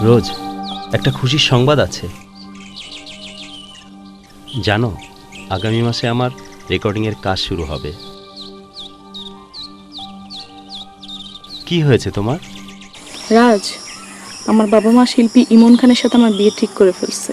রোজ একটা খুশির সংবাদ আছে জানো, আগামী মাসে আমার রেকর্ডিংয়ের কাজ শুরু হবে। কি হয়েছে তোমার? রাজ, আমার বাবা মা শিল্পী ইমন খানের সাথে আমার বিয়ে ঠিক করে ফেলছে।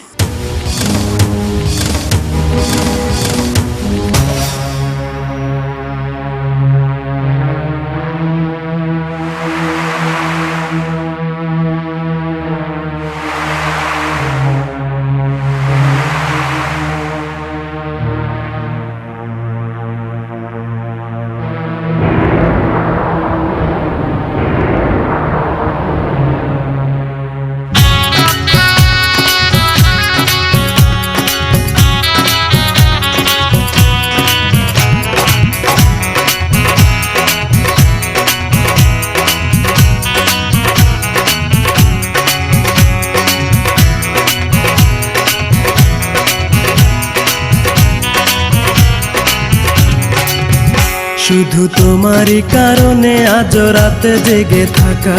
শুধু তোমারই কারণে আজ রাতে জেগে থাকা,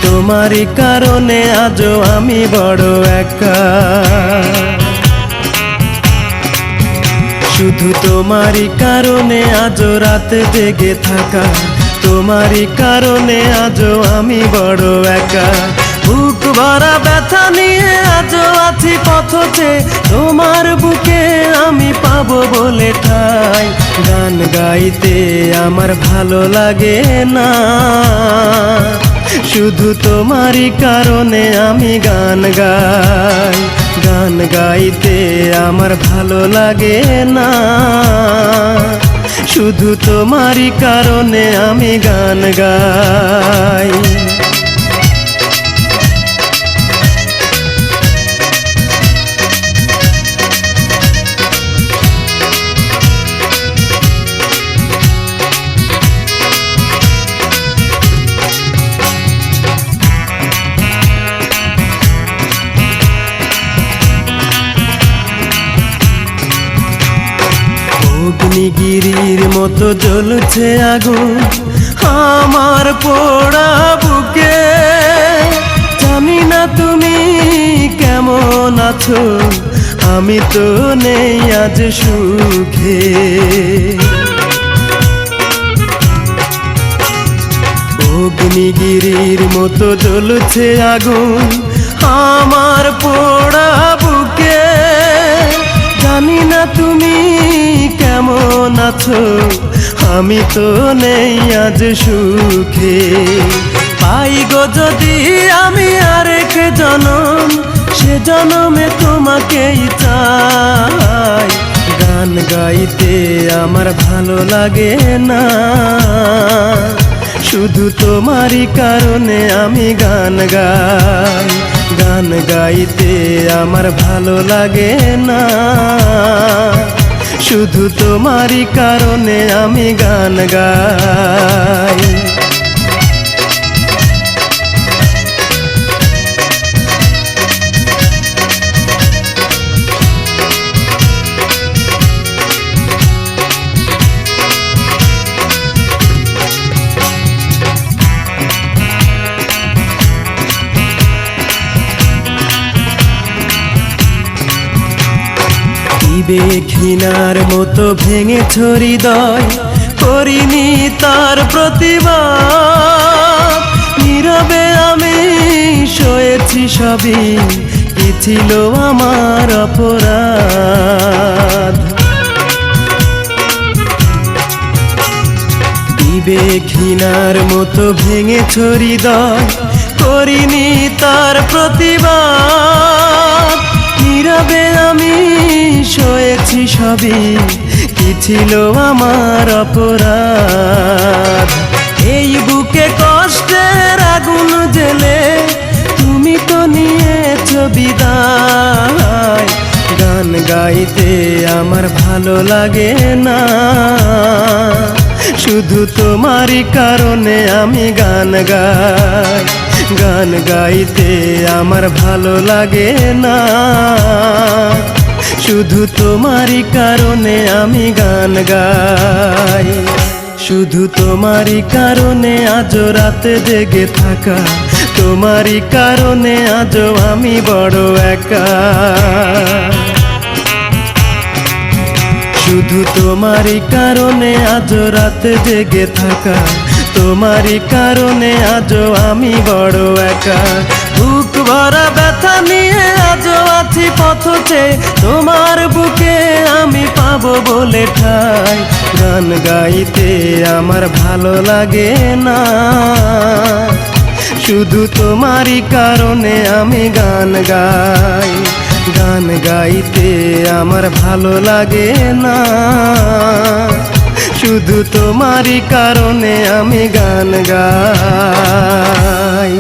তোমারই কারণে আজও আমি বড় একা। শুধু তোমারই কারণে আজ রাতে জেগে থাকা, তোমারই কারণে আজও আমি বড় একা। বুক ভরা ব্যথা নিয়ে আজও আছি পথে, তোমার বুকে আমি পাবো বলে ঠাই। গান গাইতে আমার ভালো লাগে না, শুধু তোমারই কারণে আমি গান গাই। গান গাইতে আমার ভালো লাগে না, শুধু তোমারই কারণে আমি গান গাই। অগ্নিগিরির মতো জ্বলছে আগুন আমার পোড়া বুকে। জানি না তুমি কেমন আছো, আমি তো নেই আজ সুখে। অগ্নিগিরির মতো জ্বলছে আগুন আমার পোড়া বুকে। জানি না তুমি কেমন আছো, আমি তো নেই আজ সুখে। পাই গো যদি আমি আরেক জনম, সে জনমে তোমাকেই চাই। গান গাইতে আমার ভালো লাগে না, শুধু তোমারই কারণে আমি গান গাই। গান গাইতে আমার ভালো লাগে না, শুধু তোমারই কারণে আমি গান গাই। ঘৃণার মতো ভেঙেছ হৃদয়, করিনি তার প্রতিবাদ। নীরবে আমি সয়েছি সবই, কি ছিল আমার অপরাধ। ঘৃণার মতো ভেঙেছ হৃদয়, করিনি তার প্রতিবাদ। নীরবে আমি সয়েছি সবই, কি ছিল আমার অপরাধ। এই বুকে কষ্টের আগুন জ্বেলে তুমি তো নিয়েছ বিদায়। গান গাইতে আমার ভালো লাগে না, শুধু তোমারই কারণে আমি গান গাই। গান গাইতে আমার ভালো লাগে না, শুধু তোমারই কারণে আমি গান গাই। শুধু তোমারই কারণে আজ রাতে জেগে থাকা, তোমারই কারণে আজও আমি বড় একা। শুধু তোমারই কারণে আজও রাত জেগে থাকা, তোমারই কারণে আজও আমি বড় একা। বুক ভরা ব্যথা নিয়ে আজও আছি পথ চেয়ে, তোমার বুকে আমি পাবো বলে ঠাই। গান গাইতে আমার ভালো লাগে না, শুধু তোমারই কারণে আমি গান গাই। গান গাইতে আমার ভালো লাগে না, শুধু তোমারই কারণে আমি গান গাই।